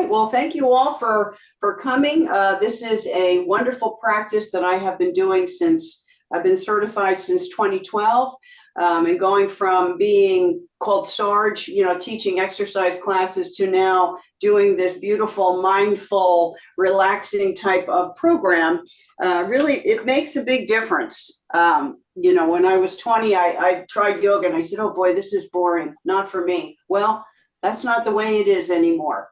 right. Well, thank you all for coming. This is a wonderful practice that I have been doing since I've been certified since 2012, and going from being called Sarge, teaching exercise classes to now doing this beautiful, mindful, relaxing type of program. Really, it makes a big difference. When I was 20, I tried yoga and I said, oh boy, this is boring, not for me. Well, that's not the way it is anymore.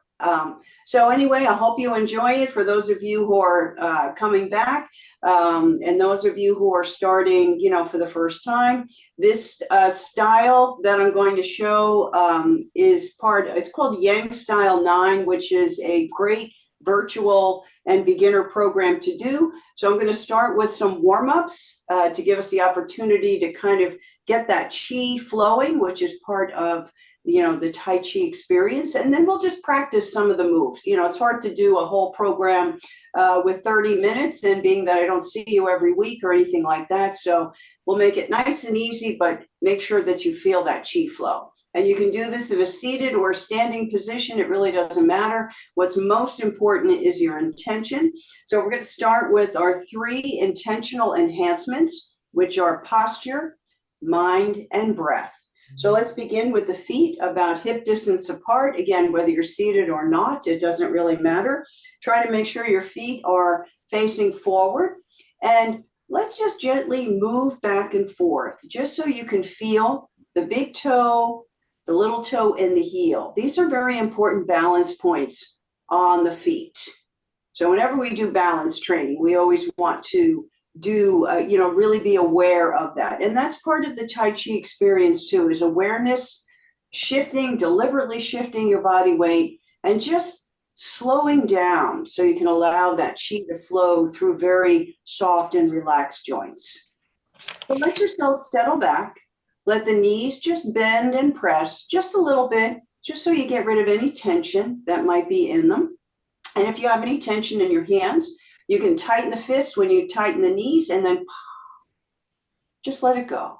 So anyway, I hope you enjoy it for those of you who are coming back, and those of you who are starting, for the first time. This style that I'm going to show it's called Yang Style 9, which is a great virtual and beginner program to do. So I'm going to start with some warm-ups to give us the opportunity to kind of get that chi flowing, which is part of the Tai Chi experience. And then we'll just practice some of the moves. It's hard to do a whole program with 30 minutes, and being that I don't see you every week or anything like that. So we'll make it nice and easy, but make sure that you feel that chi flow. And you can do this in a seated or standing position. It really doesn't matter. What's most important is your intention. So we're going to start with our 3 intentional enhancements, which are posture, mind, and breath. So let's begin with the feet about hip distance apart. Again, whether you're seated or not, it doesn't really matter. Try to make sure your feet are facing forward. And let's just gently move back and forth, just so you can feel the big toe, the little toe, and the heel. These are very important balance points on the feet. So whenever we do balance training, we always want to really be aware of that. And that's part of the Tai Chi experience too, is awareness, deliberately shifting your body weight, and just slowing down so you can allow that chi to flow through very soft and relaxed joints. So let yourself settle back. Let the knees just bend and press just a little bit, just so you get rid of any tension that might be in them. And if you have any tension in your hands, you can tighten the fist when you tighten the knees, and then just let it go.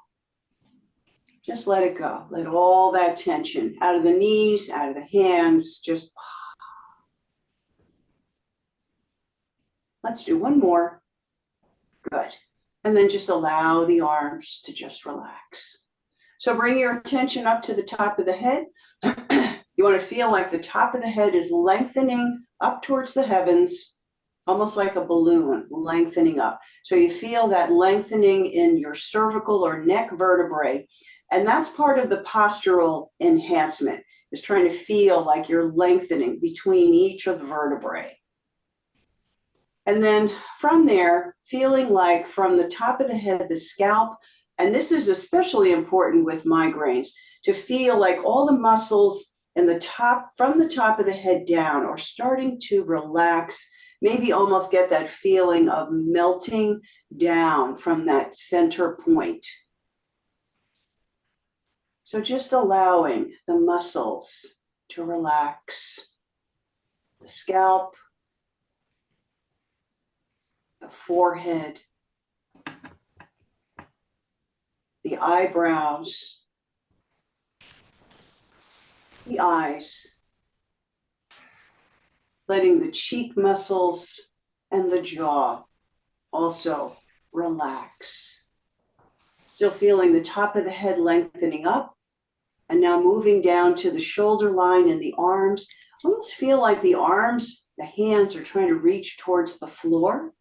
Just let it go. Let all that tension out of the knees, out of the hands, just. Let's do one more. Good. And then just allow the arms to just relax. So bring your attention up to the top of the head. You want to feel like the top of the head is lengthening up towards the heavens, almost like a balloon lengthening up. So you feel that lengthening in your cervical or neck vertebrae. And that's part of the postural enhancement, is trying to feel like you're lengthening between each of the vertebrae. And then from there, feeling like from the top of the head, the scalp, and this is especially important with migraines, to feel like all the muscles in the top, from the top of the head down, are starting to relax. Maybe almost get that feeling of melting down from that center point. So just allowing the muscles to relax, the scalp, the forehead, the eyebrows, the eyes, letting the cheek muscles and the jaw also relax. Still feeling the top of the head lengthening up, and now moving down to the shoulder line and the arms. Almost feel like the arms, the hands are trying to reach towards the floor.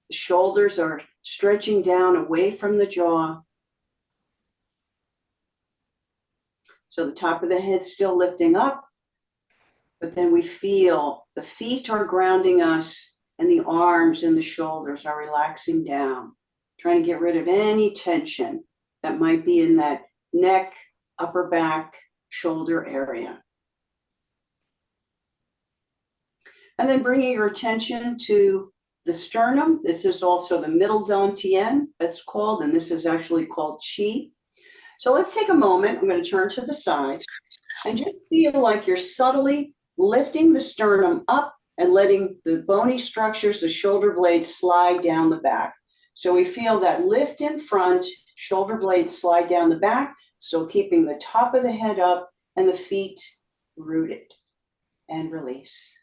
The shoulders are stretching down away from the jaw. So the top of the head still lifting up, but then we feel the feet are grounding us, and the arms and the shoulders are relaxing down, trying to get rid of any tension that might be in that neck, upper back, shoulder area. And then bringing your attention to the sternum. This is also the middle dantian, that's called, and this is actually called chi. So let's take a moment. I'm going to turn to the sides and just feel like you're subtly lifting the sternum up and letting the bony structures, the shoulder blades, slide down the back. So we feel that lift in front, shoulder blades slide down the back, still keeping the top of the head up and the feet rooted. and release.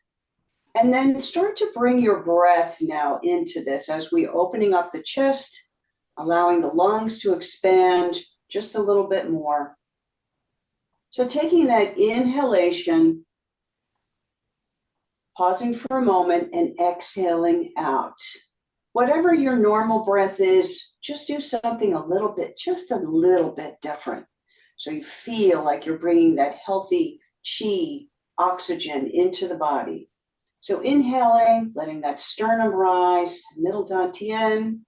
And then start to bring your breath now into this as we opening up the chest, allowing the lungs to expand just a little bit more. So taking that inhalation, pausing for a moment and exhaling out. Whatever your normal breath is, just do something just a little bit different. So you feel like you're bringing that healthy chi, oxygen into the body. So inhaling, letting that sternum rise, middle dantian.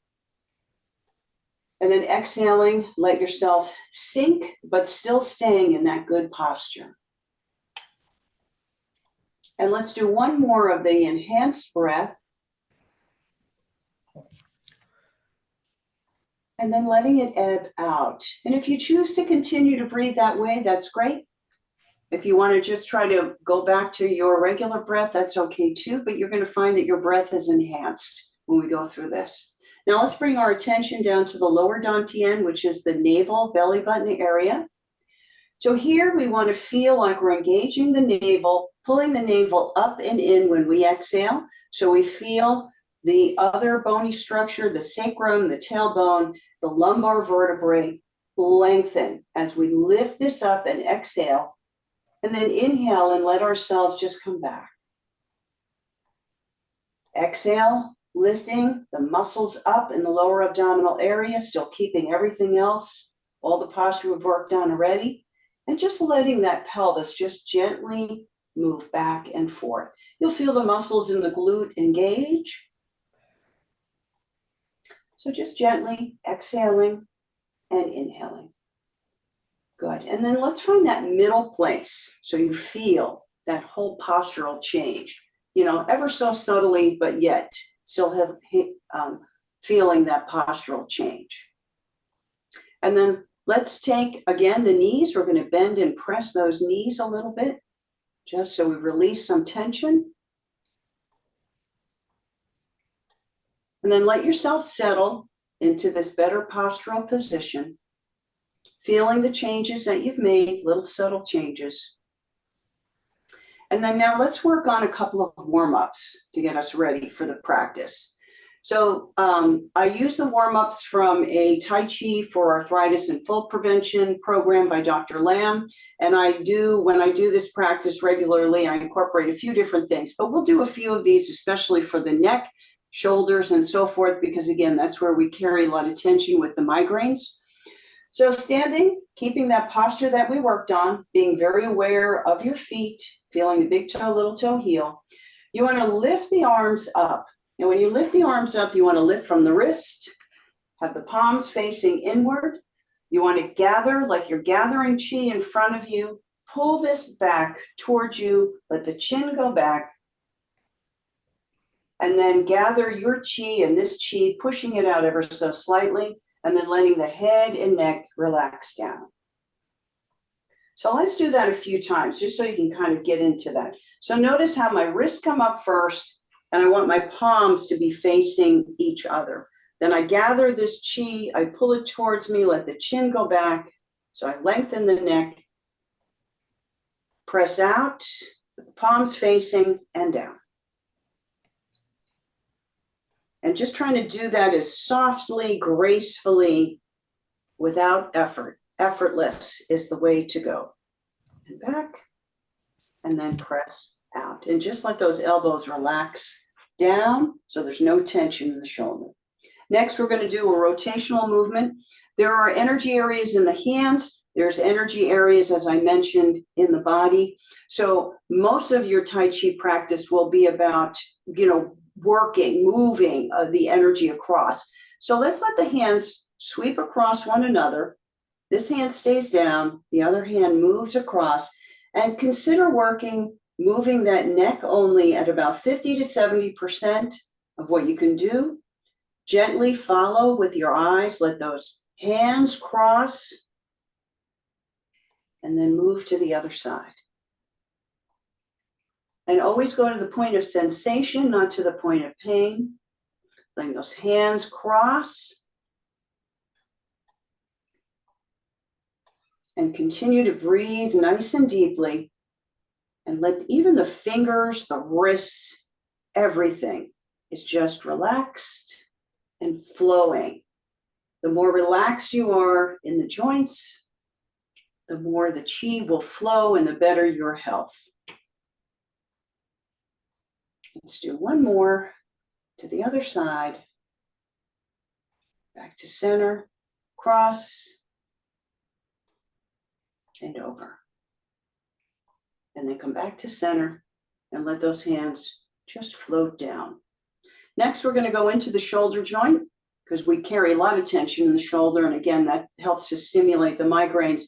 And then exhaling, let yourself sink, but still staying in that good posture. And let's do one more of the enhanced breath. And then letting it ebb out. And if you choose to continue to breathe that way, that's great. If you want to just try to go back to your regular breath, that's okay too, but you're going to find that your breath is enhanced when we go through this. Now let's bring our attention down to the lower dantian, which is the navel belly button area. So here we want to feel like we're engaging the navel, pulling the navel up and in when we exhale. So we feel the other bony structure, the sacrum, the tailbone, the lumbar vertebrae lengthen as we lift this up and exhale. And then inhale and let ourselves just come back. Exhale, lifting the muscles up in the lower abdominal area, still keeping everything else, all the posture we've worked on already, and just letting that pelvis just gently move back and forth. You'll feel the muscles in the glute engage. So just gently exhaling and inhaling. Good. And then let's find that middle place so you feel that whole postural change, ever so subtly, but yet still feeling that postural change. And then let's take, again, the knees. We're going to bend and press those knees a little bit, just so we release some tension. And then let yourself settle into this better postural position. Feeling the changes that you've made, little subtle changes. And then now let's work on a couple of warm-ups to get us ready for the practice. So I use the warm-ups from a Tai Chi for arthritis and fall prevention program by Dr. Lam. And when I do this practice regularly, I incorporate a few different things, but we'll do a few of these, especially for the neck, shoulders, and so forth, because again, that's where we carry a lot of tension with the migraines. So standing, keeping that posture that we worked on, being very aware of your feet, feeling the big toe, little toe, heel. You want to lift the arms up. And when you lift the arms up, you want to lift from the wrist, have the palms facing inward. You want to gather like you're gathering chi in front of you. Pull this back towards you. Let the chin go back. And then gather your chi and this chi, pushing it out ever so slightly. And then letting the head and neck relax down. So let's do that a few times, just so you can kind of get into that. So notice how my wrists come up first, and I want my palms to be facing each other. Then I gather this chi, I pull it towards me, let the chin go back. So I lengthen the neck, press out, with the palms facing and down. And just trying to do that as softly, gracefully, without effort. Effortless is the way to go. And back, and then press out. And just let those elbows relax down so there's no tension in the shoulder. Next, we're going to do a rotational movement. There are energy areas in the hands. There's energy areas, as I mentioned, in the body. So most of your Tai Chi practice will be about, working, moving the energy across. So let's let the hands sweep across one another. This hand stays down, the other hand moves across, and consider moving that neck only at about 50 to 70% of what you can do. Gently follow with your eyes, let those hands cross, and then move to the other side. And always go to the point of sensation, not to the point of pain. Letting those hands cross. And continue to breathe nice and deeply. And let even the fingers, the wrists, everything is just relaxed and flowing. The more relaxed you are in the joints, the more the chi will flow and the better your health. Let's do one more to the other side. Back to center, cross, and over. And then come back to center and let those hands just float down. Next, we're going to go into the shoulder joint because we carry a lot of tension in the shoulder. And again, that helps to stimulate the migraines.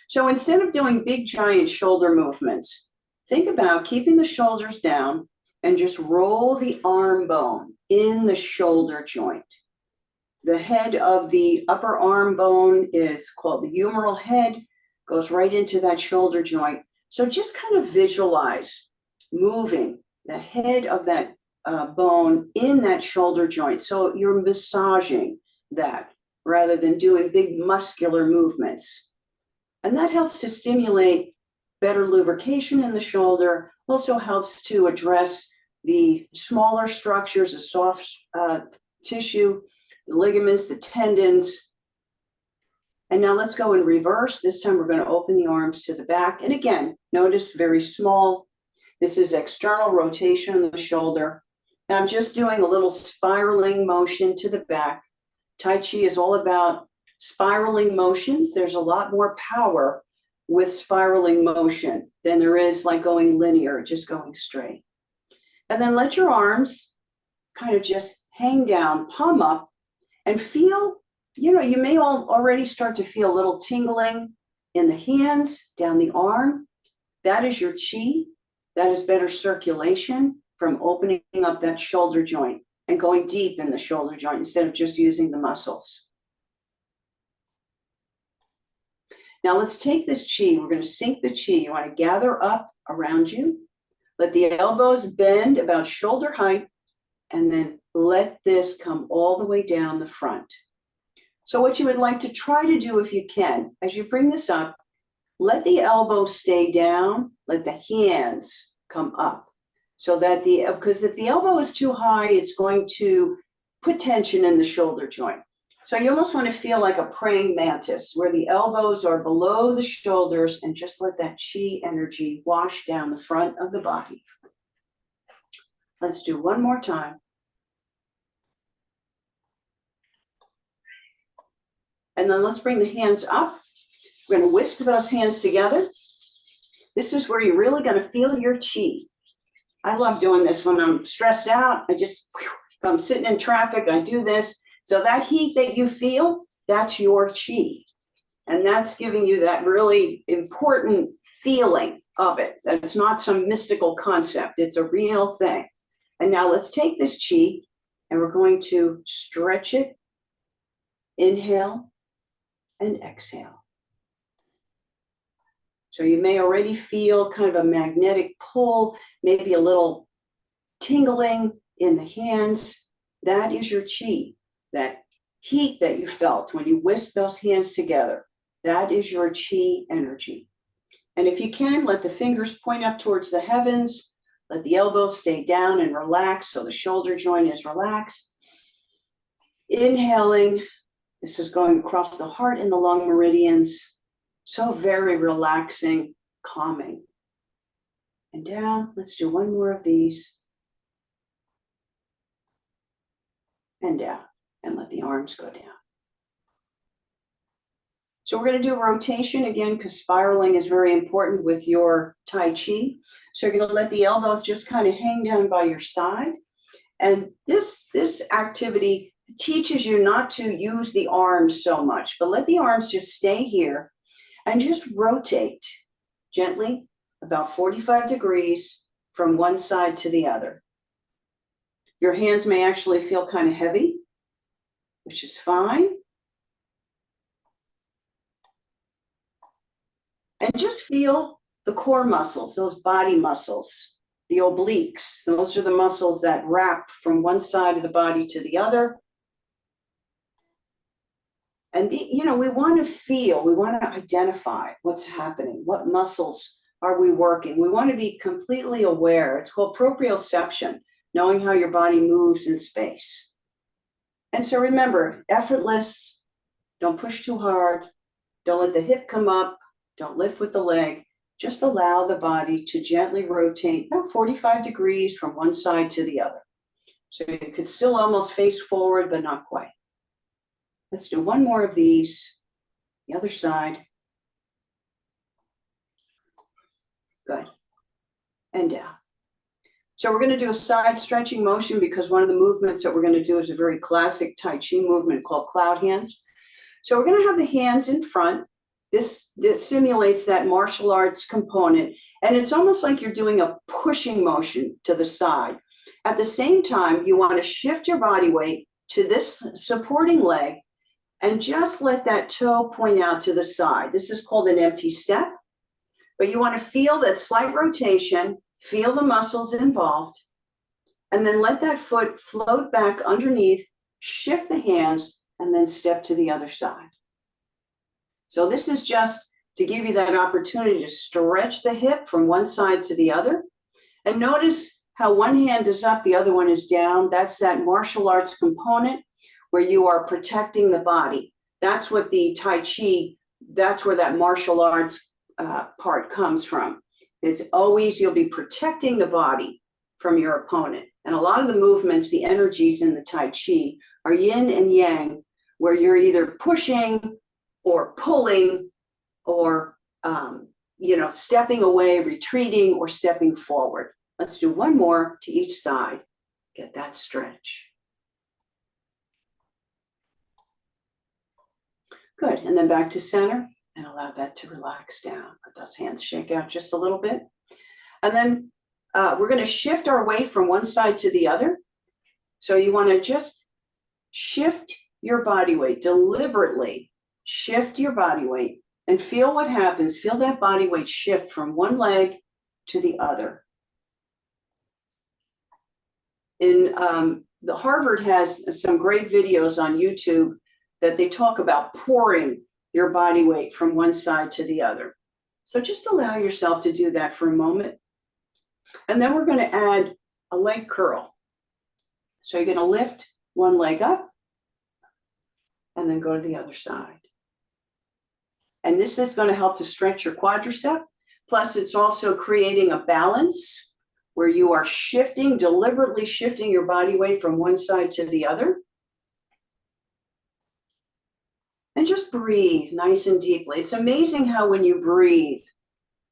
So instead of doing big, giant shoulder movements, think about keeping the shoulders down and just roll the arm bone in the shoulder joint. The head of the upper arm bone is called the humeral head, goes right into that shoulder joint. So just kind of visualize moving the head of that bone in that shoulder joint. So you're massaging that rather than doing big muscular movements. And that helps to stimulate better lubrication in the shoulder, also helps to address the smaller structures, the soft tissue, the ligaments, the tendons. And now let's go in reverse. This time we're going to open the arms to the back. And again, notice very small. This is external rotation of the shoulder. And I'm just doing a little spiraling motion to the back. Tai Chi is all about spiraling motions. There's a lot more power with spiraling motion than there is like going linear, just going straight. And then let your arms kind of just hang down, palm up, and feel, you may already start to feel a little tingling in the hands, down the arm. That is your chi. That is better circulation from opening up that shoulder joint and going deep in the shoulder joint instead of just using the muscles. Now let's take this chi. We're going to sink the chi. You want to gather up around you. Let the elbows bend about shoulder height, and then let this come all the way down the front. So what you would like to try to do if you can, as you bring this up, let the elbows stay down, let the hands come up. So that because if the elbow is too high, it's going to put tension in the shoulder joint. So you almost want to feel like a praying mantis where the elbows are below the shoulders and just let that chi energy wash down the front of the body. Let's do one more time. And then let's bring the hands up. We're going to whisk those hands together. This is where you're really going to feel your chi. I love doing this when I'm stressed out. If I'm sitting in traffic, I do this. So that heat that you feel, that's your chi. And that's giving you that really important feeling of it. It's not some mystical concept. It's a real thing. And now let's take this chi and we're going to stretch it. Inhale and exhale. So you may already feel kind of a magnetic pull, maybe a little tingling in the hands. That is your chi, that heat that you felt when you whisked those hands together. That is your chi energy. And if you can, let the fingers point up towards the heavens. Let the elbows stay down and relax so the shoulder joint is relaxed. Inhaling. This is going across the heart and the lung meridians. So very relaxing, calming. And down. Let's do one more of these. And down. And let the arms go down. So we're going to do a rotation again because spiraling is very important with your Tai Chi. So you're going to let the elbows just kind of hang down by your side. And this activity teaches you not to use the arms so much, but let the arms just stay here and just rotate gently about 45 degrees from one side to the other. Your hands may actually feel kind of heavy, which is fine. And just feel the core muscles, those body muscles, the obliques. Those are the muscles that wrap from one side of the body to the other. And we want to feel, we want to identify what's happening, what muscles are we working? We want to be completely aware. It's called proprioception, knowing how your body moves in space. And so remember, effortless, don't push too hard, don't let the hip come up, don't lift with the leg, just allow the body to gently rotate about 45 degrees from one side to the other. So you could still almost face forward, but not quite. Let's do one more of these, the other side. Good. And down. So we're going to do a side stretching motion because one of the movements that we're going to do is a very classic Tai Chi movement called cloud hands. So we're going to have the hands in front. This simulates that martial arts component, and it's almost like you're doing a pushing motion to the side. At the same time, you want to shift your body weight to this supporting leg and just let that toe point out to the side. This is called an empty step, but you want to feel that slight rotation, feel the muscles involved, and then let that foot float back underneath, shift the hands, and then step to the other side. So this is just to give you that opportunity to stretch the hip from one side to the other. And notice how one hand is up, the other one is down. That's that martial arts component where you are protecting the body. That's what the Tai Chi, that's where that martial arts part comes from. Is always you'll be protecting the body from your opponent. And a lot of the movements, the energies in the Tai Chi are yin and yang, where you're either pushing or pulling or stepping away, retreating, or stepping forward. Let's do one more to each side. Get that stretch. Good, and then back to center and allow that to relax down. Let those hands shake out just a little bit. And then we're going to shift our weight from one side to the other. So you want to just shift your body weight, deliberately shift your body weight and feel what happens. Feel that body weight shift from one leg to the other. The Harvard has some great videos on YouTube that they talk about pouring your body weight from one side to the other. So just allow yourself to do that for a moment. And then we're going to add a leg curl. So you're going to lift one leg up and then go to the other side. And this is going to help to stretch your quadricep. Plus, it's also creating a balance where you are shifting, deliberately shifting your body weight from one side to the other. And just breathe nice and deeply. It's amazing how when you breathe,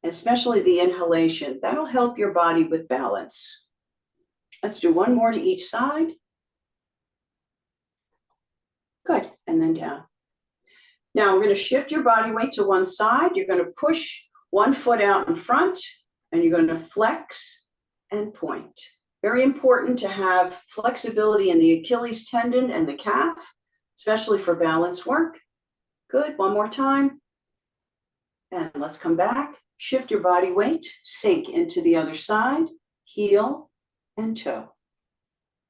especially the inhalation, that'll help your body with balance. Let's do one more to each side. Good, and then down. Now we're going to shift your body weight to one side. You're going to push one foot out in front, and you're going to flex and point. Very important to have flexibility in the Achilles tendon and the calf, especially for balance work. Good, one more time. And let's come back. Shift your body weight, sink into the other side, heel and toe.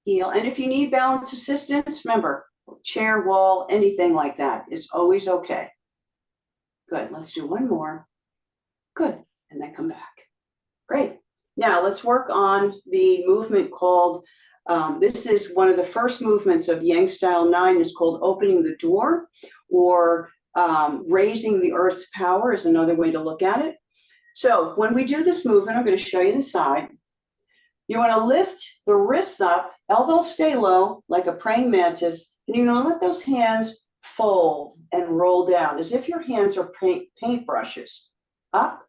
Heel, and if you need balance assistance, remember, chair, wall, anything like that is always okay. Good, let's do one more. Good, and then come back. Great. Now let's work on the movement called, this is one of the first movements of Yang Style 9, is called opening the door, or raising the earth's power is another way to look at it. So when we do this movement, I'm going to show you the side. You want to lift the wrists up, elbows stay low like a praying mantis, and you want to let those hands fold and roll down as if your hands are paint brushes. Up,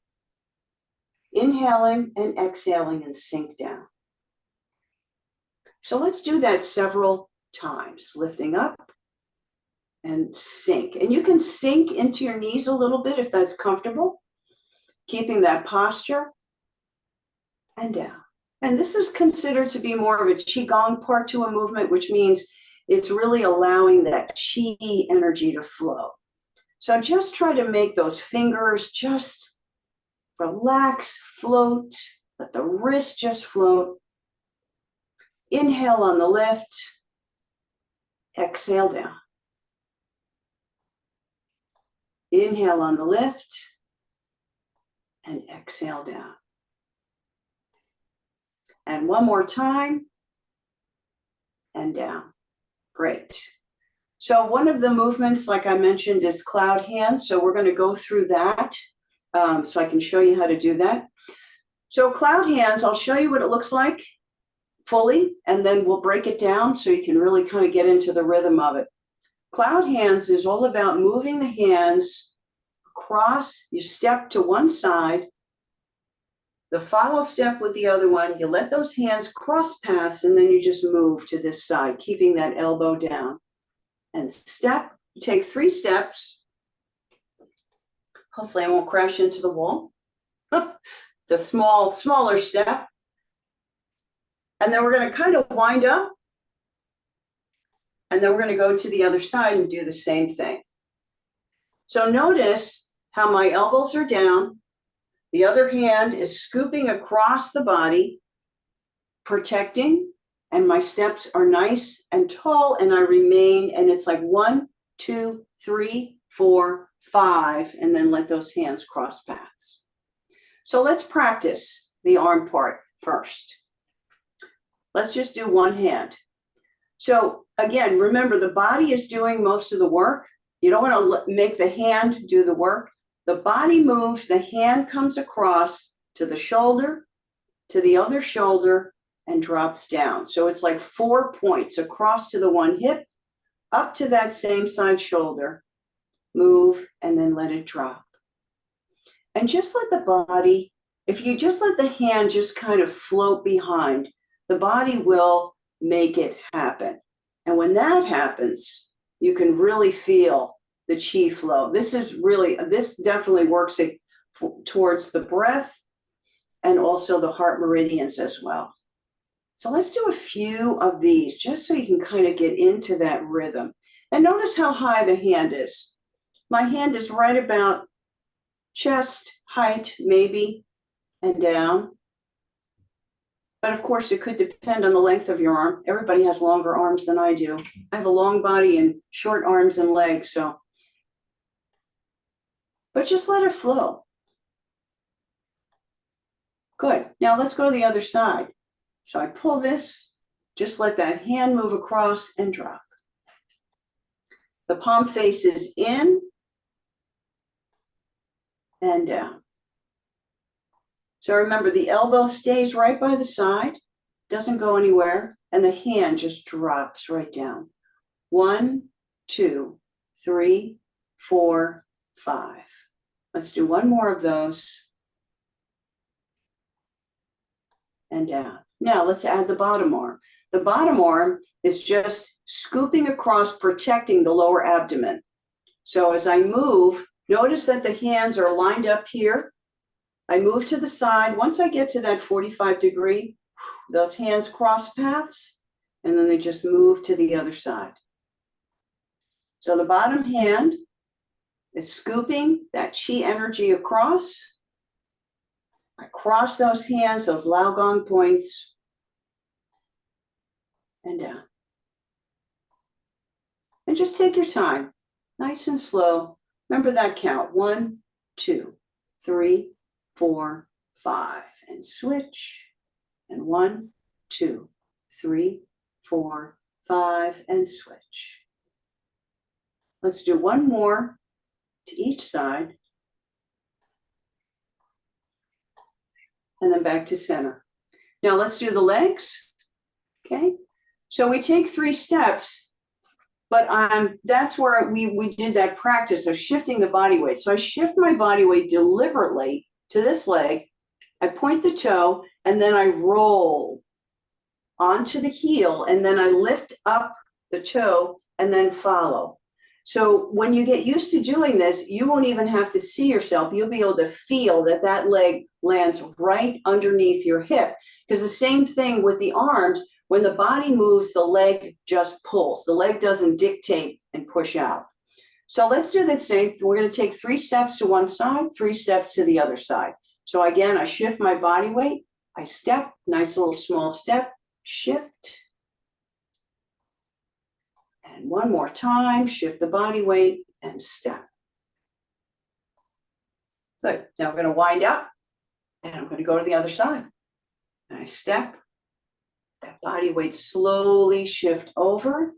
inhaling and exhaling, and sink down. So let's do that several times, lifting up and sink. And you can sink into your knees a little bit if that's comfortable, keeping that posture, and down. And this is considered to be more of a Qigong part to a movement, which means it's really allowing that Qi energy to flow. So just try to make those fingers just relax, float, let the wrist just float. Inhale on the lift, exhale down. Inhale on the lift, and exhale down. And one more time, and down. Great. So one of the movements, like I mentioned, is cloud hands. So we're going to go through that so I can show you how to do that. So cloud hands, I'll show you what it looks like fully, and then we'll break it down so you can really kind of get into the rhythm of it. Cloud hands is all about moving the hands across. You step to one side, the follow step with the other one, you let those hands cross paths, and then you just move to this side, keeping that elbow down. And step, you take 3 steps. Hopefully I won't crash into the wall. It's a smaller step. And then we're going to kind of wind up. And then we're going to go to the other side and do the same thing. So notice how my elbows are down. The other hand is scooping across the body, protecting, and my steps are nice and tall, and I remain, and it's like 1, 2, 3, 4, 5, and then let those hands cross paths. So let's practice the arm part first. Let's just do one hand. So again, remember, the body is doing most of the work. You don't want to make the hand do the work. The body moves, the hand comes across to the shoulder, to the other shoulder, and drops down. So it's like 4 points across to the one hip, up to that same side shoulder, move, and then let it drop. And just let the body, if you just let the hand just kind of float behind, the body will make it happen. And when that happens, you can really feel the chi flow. This definitely works towards the breath and also the heart meridians as well. So let's do a few of these just so you can kind of get into that rhythm. And notice how high the hand is. My hand is right about chest height, maybe, and down. But of course, it could depend on the length of your arm. Everybody has longer arms than I do. I have a long body and short arms and legs, so. But just let it flow. Good. Now let's go to the other side. So I pull this, just let that hand move across and drop. The palm faces in and down. So remember, the elbow stays right by the side, doesn't go anywhere, and the hand just drops right down. 1, 2, 3, 4, 5. Let's do one more of those. And down. Now let's add the bottom arm. The bottom arm is just scooping across, protecting the lower abdomen. So as I move, notice that the hands are lined up here. I move to the side. Once I get to that 45 degree, those hands cross paths, and then they just move to the other side. So the bottom hand is scooping that chi energy across. I cross those hands, those Lao Gong points, and down. And just take your time, nice and slow. Remember that count. 1, 2, 3, 4, 5, and switch. And 1, 2, 3, 4, 5, and switch. Let's do one more to each side. And then back to center. Now let's do the legs. Okay. So we take 3 steps, but that's where we did that practice of shifting the body weight. So I shift my body weight deliberately to this leg. I point the toe, and then I roll onto the heel, and then I lift up the toe and then follow. So when you get used to doing this, you won't even have to see yourself. You'll be able to feel that that leg lands right underneath your hip. Because the same thing with the arms, when the body moves, the leg just pulls. The leg doesn't dictate and push out. So let's do the same. We're going to take 3 steps to one side, 3 steps to the other side. So again, I shift my body weight. I step, nice little small step, shift. And one more time, shift the body weight and step. Good. Now we're going to wind up And I'm going to go to the other side. And I step, that body weight slowly shift over,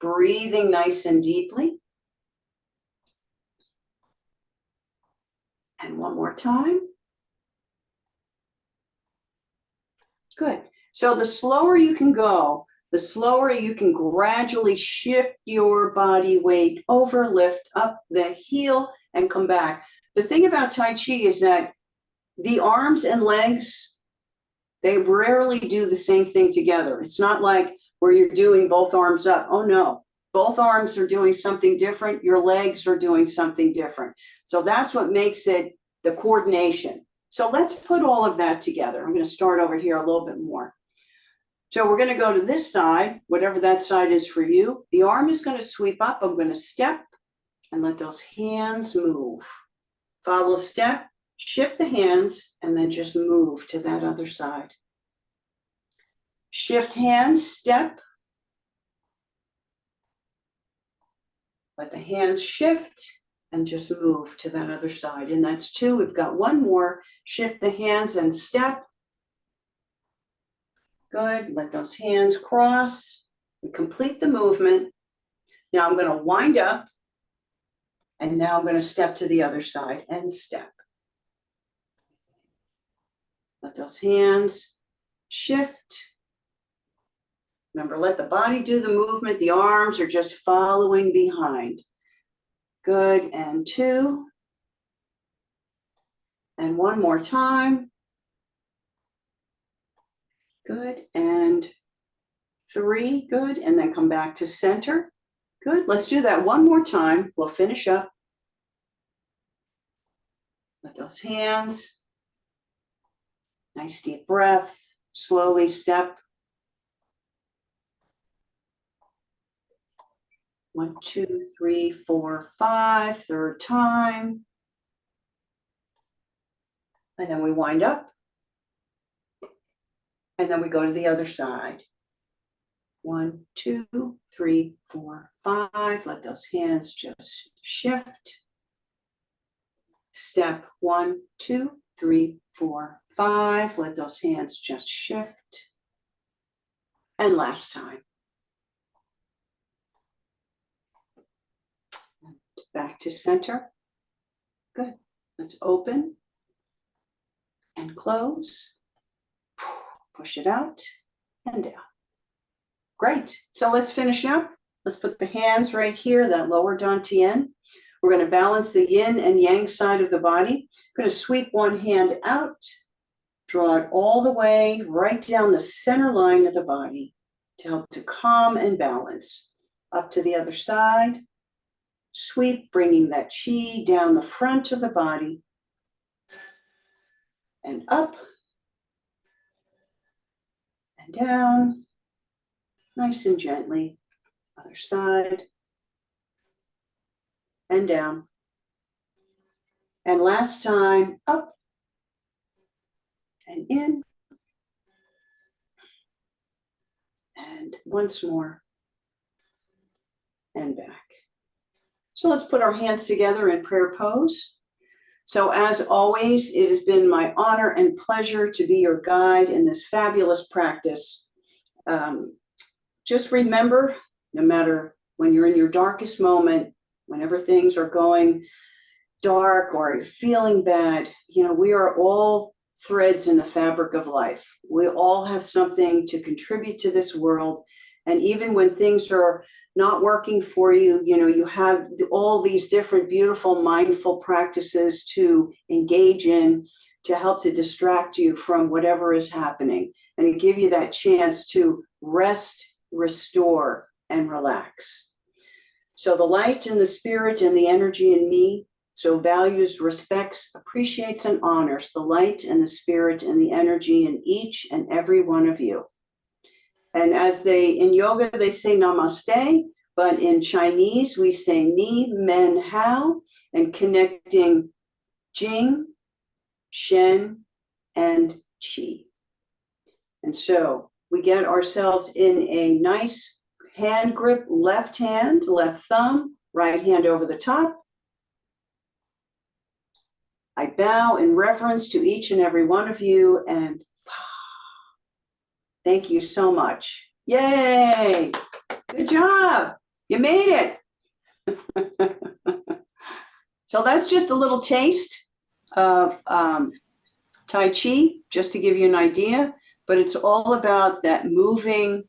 breathing nice and deeply. And one more time. Good. So the slower you can go, the slower you can gradually shift your body weight over, lift up the heel, and come back. The thing about Tai Chi is that the arms and legs, they rarely do the same thing together. It's not like where you're doing both arms up. Oh no, both arms are doing something different. Your legs are doing something different. So that's what makes it the coordination. So let's put all of that together. I'm going to start over here a little bit more. So we're going to go to this side, whatever that side is for you. The arm is going to sweep up. I'm going to step and let those hands move. Follow step, shift the hands, and then just move to that other side. Shift hands, step. Let the hands shift and just move to that other side. And that's two. We've got one more. Shift the hands and step. Good. Let those hands cross and complete the movement. Now I'm going to wind up. And now I'm going to step to the other side and step. Let those hands shift. Remember, let the body do the movement. The arms are just following behind. Good. And two. And one more time. Good. And three. Good. And then come back to center. Good. Let's do that one more time. We'll finish up. Let those hands. Nice deep breath. Slowly step. 1, 2, 3, 4, 5. Third time. And then we wind up. And then we go to the other side. 1, 2, 3, 4, 5. Let those hands just shift. Step 1, 2, 3, 4, 5. Let those hands just shift. And last time. And back to center. Good. Let's open and close. Push it out and down. Great. So let's finish up. Let's put the hands right here, that lower dantian. We're going to balance the yin and yang side of the body. I'm going to sweep one hand out, draw it all the way right down the center line of the body to help to calm and balance. Up to the other side. Sweep, bringing that chi down the front of the body. And up. And down. Nice and gently. Other side. And down. And last time, up and in. And once more. And back. So let's put our hands together in prayer pose. So as always, it has been my honor and pleasure to be your guide in this fabulous practice. Just remember, no matter when you're in your darkest moment, whenever things are going dark or you're feeling bad, we are all threads in the fabric of life. We all have something to contribute to this world. And even when things are not working for you, you have all these different beautiful mindful practices to engage in to help to distract you from whatever is happening and to give you that chance to rest, restore, and relax. So the light and the spirit and the energy in me so values, respects, appreciates, and honors the light and the spirit and the energy in each and every one of you. And as in yoga, they say namaste, but in Chinese, we say ni, men, hao, and connecting jing, shen, and qi. And so we get ourselves in a nice hand grip, left hand, left thumb, right hand over the top. I bow in reverence to each and every one of you, and thank you so much. Yay! Good job. You made it. So that's just a little taste of Tai Chi, just to give you an idea, but it's all about that moving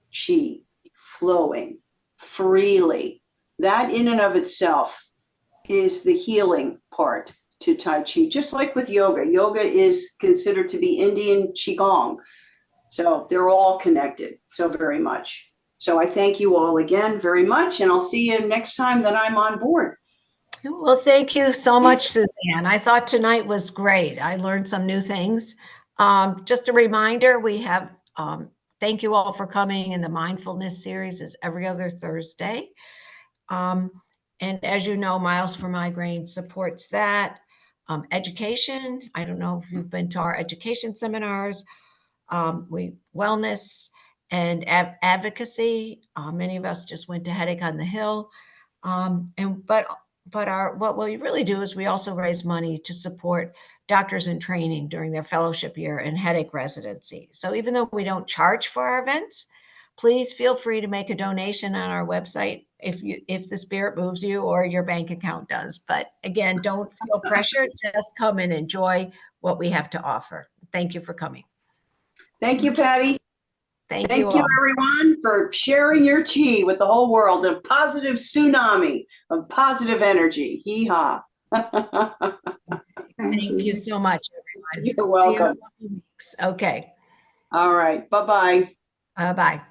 chi, flowing freely. That in and of itself is the healing part to Tai Chi, just like with yoga. Yoga is considered to be Indian Qigong. So they're all connected so very much. So I thank you all again very much, and I'll see you next time that I'm on board. Well, thank you so much, Suzanne. I thought tonight was great. I learned some new things. Just a reminder, we have, thank you all for coming. And the Mindfulness Series is every other Thursday. And as you know, Miles for Migraine supports that. Education, I don't know if you've been to our education seminars, wellness and advocacy. Many of us just went to Headache on the Hill. But what we really do is we also raise money to support doctors in training during their fellowship year and headache residency. So even though we don't charge for our events, please feel free to make a donation on our website if the spirit moves you or your bank account does. But again, don't feel pressured. Just come and enjoy what we have to offer. Thank you for coming. Thank you, Patty. Thank Thank you you, all. everyone, for sharing your chi with the whole world. A positive tsunami of positive energy. Hee-haw. Thank you so much, everyone. You're welcome. See you in a couple weeks. Okay. All right. Bye-bye. Bye.